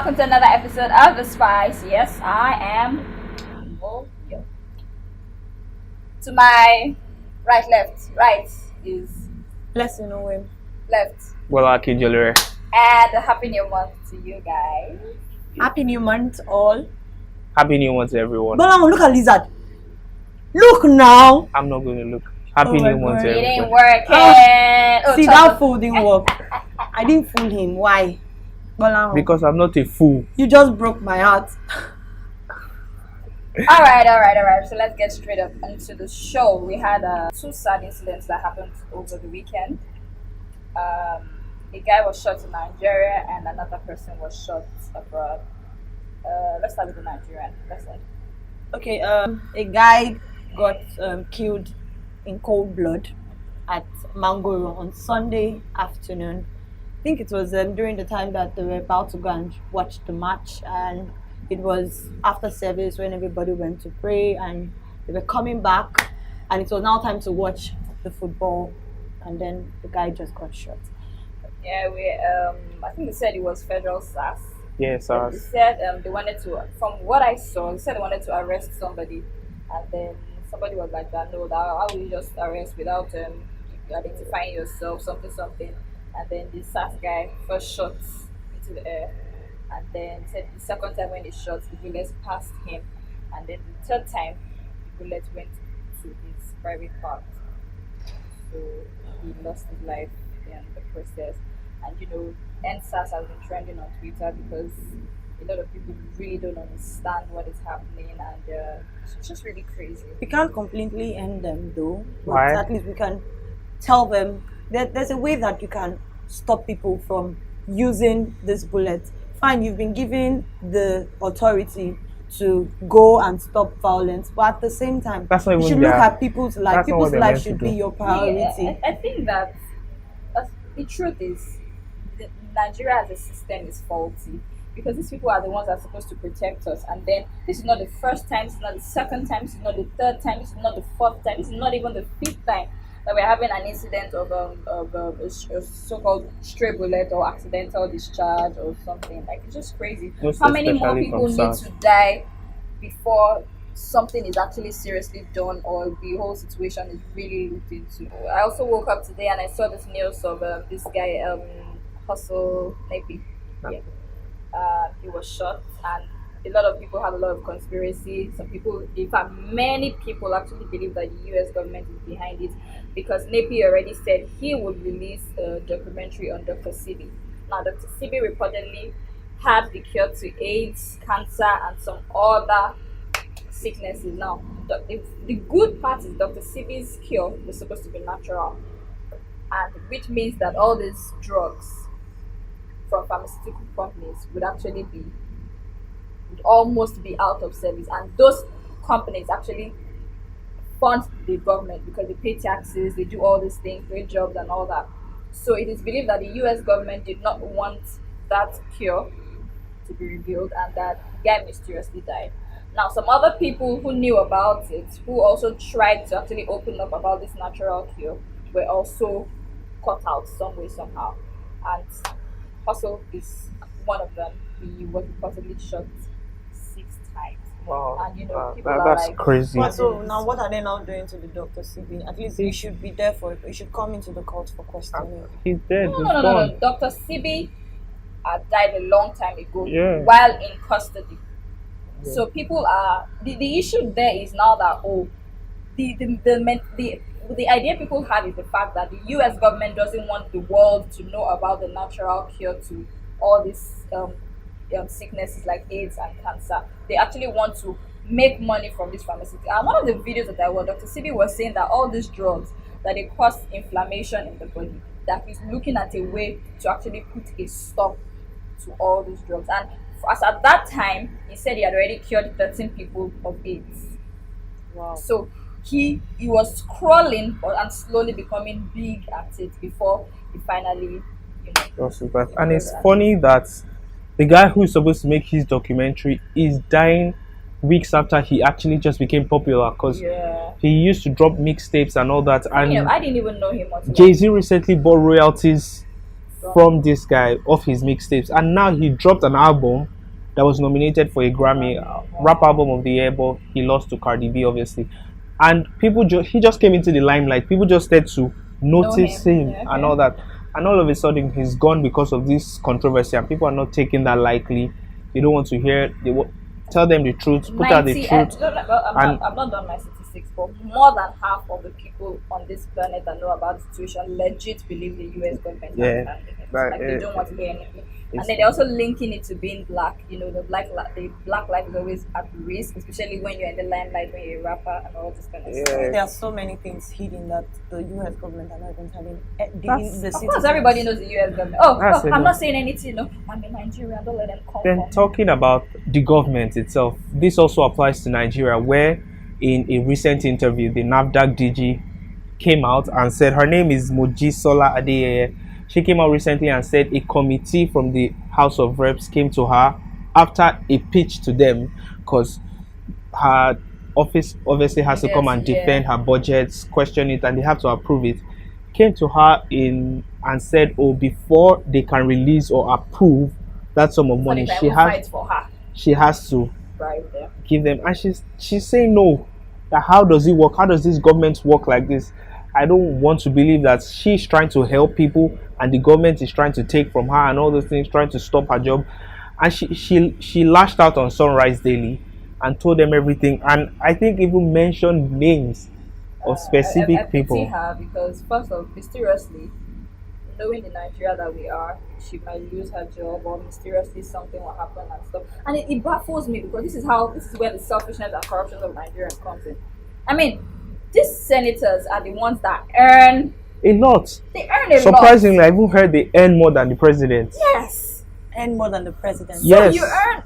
welcome to another episode of The Spice. Yes, I am Yo. To my right is Blessing away. left. Well, I can Jolere. And a happy new month to you guys. Happy new month, all. Happy New Month to everyone. But look at Lizard. Look now. I'm not going to look. Happy New Month to It everyone. ain't working. See, that fool didn't work. I didn't fool him. Why? Because I'm not a fool. You just broke my heart. All right. So let's get straight up into the show. We had two sad incidents that happened over the weekend. A guy was shot in Nigeria and another person was shot abroad. Let's start with the Nigerian. Okay, a guy got killed in cold blood at Mangoro on Sunday afternoon. I think it was during the time that they were about to go and watch the match, and it was after service when everybody went to pray and they were coming back, and it was now time to watch the football, and then the guy just got shot. Yeah, I think they said it was federal SAS. Yes, They said they wanted to, from what I saw, they said they wanted to arrest somebody, and then somebody was like that, no, how will you just arrest without identifying yourself, something, and then the SAS guy first shot into the air, and then said the second time when he shot, the bullets passed him, and then the third time, the bullet went to his private part, so he lost his life in the process. And you know, NSAS has been trending on Twitter because a lot of people really don't understand what is happening, and it's just really crazy. We can't completely end them though, but Why? at least we can tell them that there's a way that you can stop people from using this bullet. Fine, you've been given the authority to go and stop violence, but at the same time, That's not you even should look their- at people's life. that's not People's what they're life meant to should do. be your priority. Yeah, I think that the truth is Nigeria as a system is faulty, because these people are the ones that are supposed to protect us, and then this is not the first time, this is not the second time, this is not the third time, this is not the fourth time, this is not even the fifth time that we're having an incident of a so-called stray bullet or accidental discharge or something. Like, it's just crazy. Most How many more especially people from need SARS. to die before something is actually seriously done, or the whole situation is really looked into? I also woke up today and I saw this news of this guy, Hussle, Naipsey. Yeah. He was shot, and a lot of people have a lot of conspiracy. Some people, in fact, many people actually believe that the US government is behind it, because Naipsey already said he would release a documentary on Dr. Sibi. Now, Dr. Sibi reportedly had the cure to AIDS, cancer, and some other sicknesses. Now, the good part is Dr. Sibi's cure was supposed to be natural, and which means that all these drugs from pharmaceutical companies would almost be out of service, and those companies actually fund the government because they pay taxes, they do all these things, great jobs and all that. So it is believed that the US government did not want that cure to be revealed, and that the guy mysteriously died. Now, some other people who knew about it, who also tried to actually open up about this natural cure, were also cut out some way, somehow. And Hussle is one of them. He was reportedly shot 6 times. Wow. And you know, people are That's like, crazy. But so now, what are they now doing to the Dr. CB? At least he should be there for it. He should come into the court for questioning. He's dead. No, He's no. gone. Dr. Sibi died a long time ago, Yeah. while in custody. Yeah. So people are the issue there is now that the idea people have is the fact that the US government doesn't want the world to know about the natural cure to all these sicknesses like AIDS and cancer. They actually want to make money from this pharmaceutical. And one of the videos that I watched, Dr. Sibi was saying that all these drugs, that they cause inflammation in the body, that he's looking at a way to actually put a stop to all these drugs. And as at that time, he said he had already cured 13 people of AIDS. Wow. So he was crawling and slowly becoming big at it before he finally, And it's funny that the guy who is supposed to make his documentary is dying weeks after he actually just became popular, because he used to drop mixtapes and all that. And I didn't even know him until Jay-Z recently bought royalties from this guy off his mixtapes, and now he dropped an album that was nominated for a Grammy, rap album of the year, but he lost to Cardi B, obviously. And he just came into the limelight. People just started to notice him Yeah, and all that. And all of a sudden, he's gone because of this controversy, and people are not taking that lightly. They don't want to hear. Tell them the truth, put out the truth. I'm not done my statistics, but more than half of the people on this planet that know about the situation legit believe the US government is handling it. Like they don't want to hear anything. And then they're also linking it to being black. You know, the black life is always at risk, especially when you're in the limelight, when you're a rapper and all this kind of stuff. There are so many things hidden that the US government are not even telling the Of course, everybody knows the US government. I'm not saying anything. No, I'm in Nigeria. Don't let them come. Then talking about the government itself, this also applies to Nigeria, where in a recent interview, the NAFDAC DG came out and said her name is Mojisola Adeyeye. She came out recently and said a committee from the House of Reps came to her after a pitch to them, because her office obviously has to come and defend her budgets, question it, and they have to approve it. Came to her and said, oh, before they can release or approve that sum of money, she has to give them. And she's saying no. That how does it work? How does this government work like this? I don't want to believe that she's trying to help people and the government is trying to take from her and all those things, trying to stop her job. And she lashed out on Sunrise Daily and told them everything, and I think even mentioned names of specific people. I her because first of all, mysteriously, knowing the Nigeria that we are, she might lose her job, or mysteriously something will happen and stuff. And it baffles me, because this is where the selfishness and corruption of Nigeria comes in. I mean, these senators are the ones that earn a lot. They earn a lot. Surprisingly, I even heard they earn more than the president. Yes. Earn more than the president. Yes. So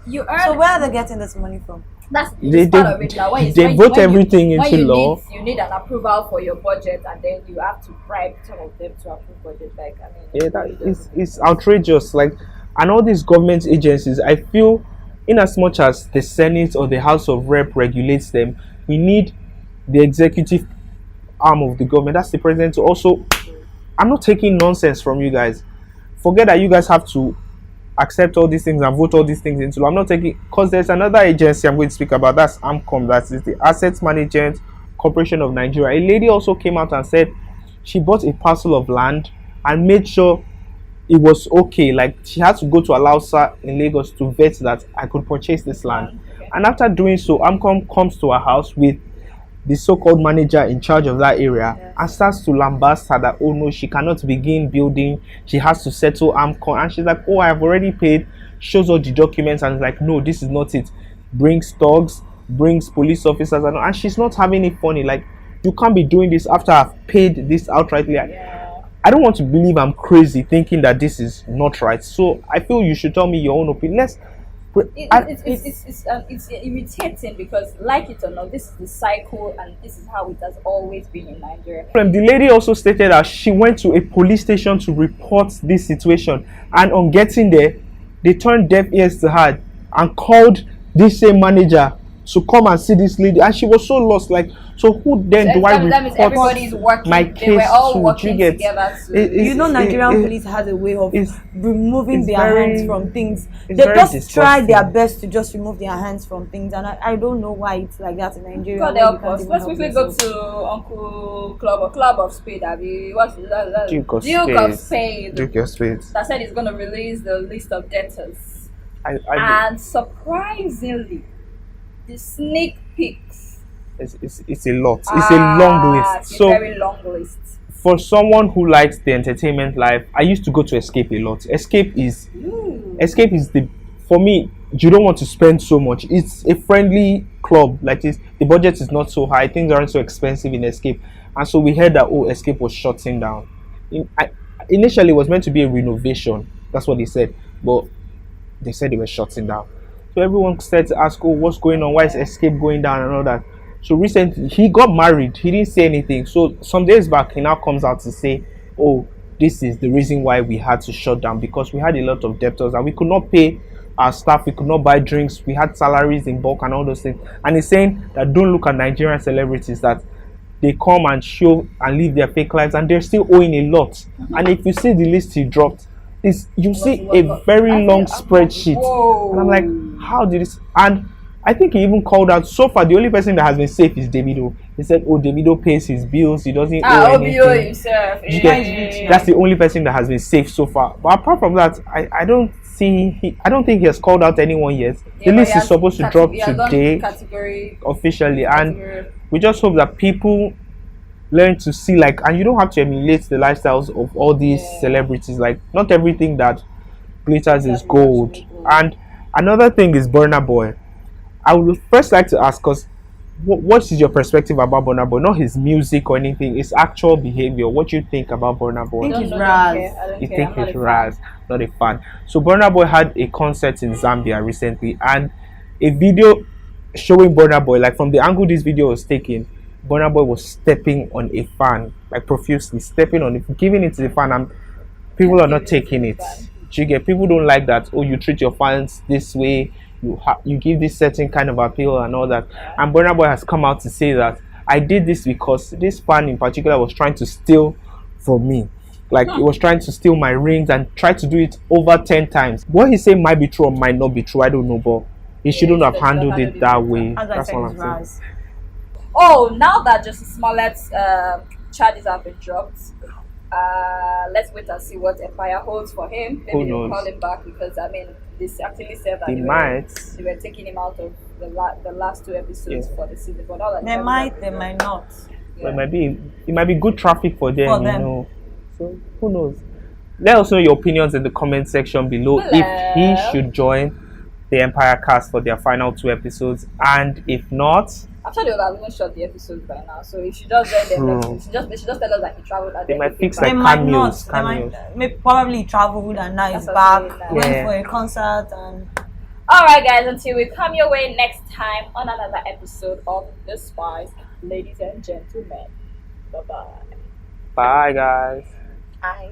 you earn. So where are they getting this money from? That's part of it. Now, they vote everything into law. You need an approval for your budget, and then you have to bribe some of them to approve budget. Like, I mean, it's outrageous. Like, and all these government agencies, I feel, in as much as the Senate or the House of Rep regulates them, we need the executive arm of the government, that's the president, to also. I'm not taking nonsense from you guys. Forget that you guys have to accept all these things and vote all these things into law. I'm not taking, because there's another agency I'm going to speak about, that's AMCOM, that is the Asset Management Corporation of Nigeria. A lady also came out and said she bought a parcel of land and made sure it was okay. Like, she had to go to Alausa in Lagos to vet that I could purchase this land. Okay. And after doing so, AMCOM comes to her house with the so-called manager in charge of that area and starts to lambast her that, oh no, she cannot begin building, she has to settle AMCOM. And she's like, oh, I have already paid, shows all the documents, and like, no, this is not it. Brings thugs, brings police officers, and she's not having it funny. Like, you can't be doing this after I've paid this outrightly. I don't want to believe I'm crazy thinking that this is not right. So I feel you should tell me your own opinion. It's irritating, because, like it or not, this is the cycle, and this is how it has always been in Nigeria. The lady also stated that she went to a police station to report this situation, and on getting there, they turned deaf ears to her and called this same manager to come and see this lady, and she was so lost. Like, so who then do I report everybody's working, my case they were all to? Working together Nigerian police has a way of removing their hands from things. They just try their best to just remove their hands from things, and I don't know why it's like that in Nigeria. God help us. Let's quickly go to Uncle Club of Spade. What's that? Duke of Spade. That said he's going to release the list of debtors. And surprisingly, the sneak peeks. It's a lot. It's a long list. It's a very long list. For someone who likes the entertainment life, I used to go to Escape a lot. Escape is for me, you don't want to spend so much. It's a friendly club. Like this, the budget is not so high. Things aren't so expensive in Escape. And so we heard that, Escape was shutting down. Initially, it was meant to be a renovation. That's what they said. But they said they were shutting down. So everyone started to ask, what's going on? Why is Escape going down and all that? So recently, he got married. He didn't say anything. So some days back, he now comes out to say, this is the reason why we had to shut down, because we had a lot of debtors and we could not pay our staff. We could not buy drinks. We had salaries in bulk and all those things. And he's saying that don't look at Nigerian celebrities, that they come and show and live their fake lives and they're still owing a lot. And if you see the list he dropped, is you see was a what- very I long think I'm like, spreadsheet, whoa. and I'm like, how did this? And I think he even called out. So far, the only person that has been safe is Davido. He said, "Oh, Davido pays his bills. He doesn't owe OBO anything." himself. You get- That's the only person that has been safe so far. But apart from that, I don't see. I don't think he has called out anyone yet. The list is supposed to drop today Category officially, and category. we just hope that people learn to see, like, and you don't have to emulate the lifestyles of all these celebrities. Like, not everything that glitters is gold. And another thing is Burna Boy. I would first like to ask, because what is your perspective about Burna Boy? Not his music or anything, his actual behavior. What do you think about Burna Boy? I think Don't he's know, don't Raz. care. I don't You care. think I'm not he's a fan. Raz, not a fan. So Burna Boy had a concert in Zambia recently, and a video showing Burna Boy, like from the angle this video was taken, Burna Boy was stepping on a fan, like profusely stepping on it, giving it to the fan, and people are not taking it. Do you get? People don't like that. Oh, you treat your fans this way. You give this certain kind of appeal and all that. And Burna Boy has come out to say that I did this because this fan in particular was trying to steal from me. Like, he was trying to steal my rings and tried to do it over 10 times. What he said might be true or might not be true, I don't know, but he shouldn't have handled it that way. As I That's said, all it's I'm saying. Raz. Oh, now that Justice Smollett's charges have been dropped, let's wait and see what Empire holds for him. Maybe they'll knows? call him back, because I mean, this actually said that They might. they were taking him out of the last 2 episodes for the season. But now that They might, they might not. But it might be good traffic for them, For you them. know. So who knows? Let us know your opinions in the comment section below if he should join the Empire cast for their final 2 episodes, and if not, I'm sure they would have even shot the episodes by now. So if she just join them, True. they should just tell us that he traveled. And They then might he fix, came like, They back. might cameos, not. They cameos. might maybe probably traveled and now he's That's back. what I'm Went saying. for a concert and Alright, guys, until we come your way next time on another episode of The Spice, ladies and gentlemen. Bye bye. Bye, guys. Bye.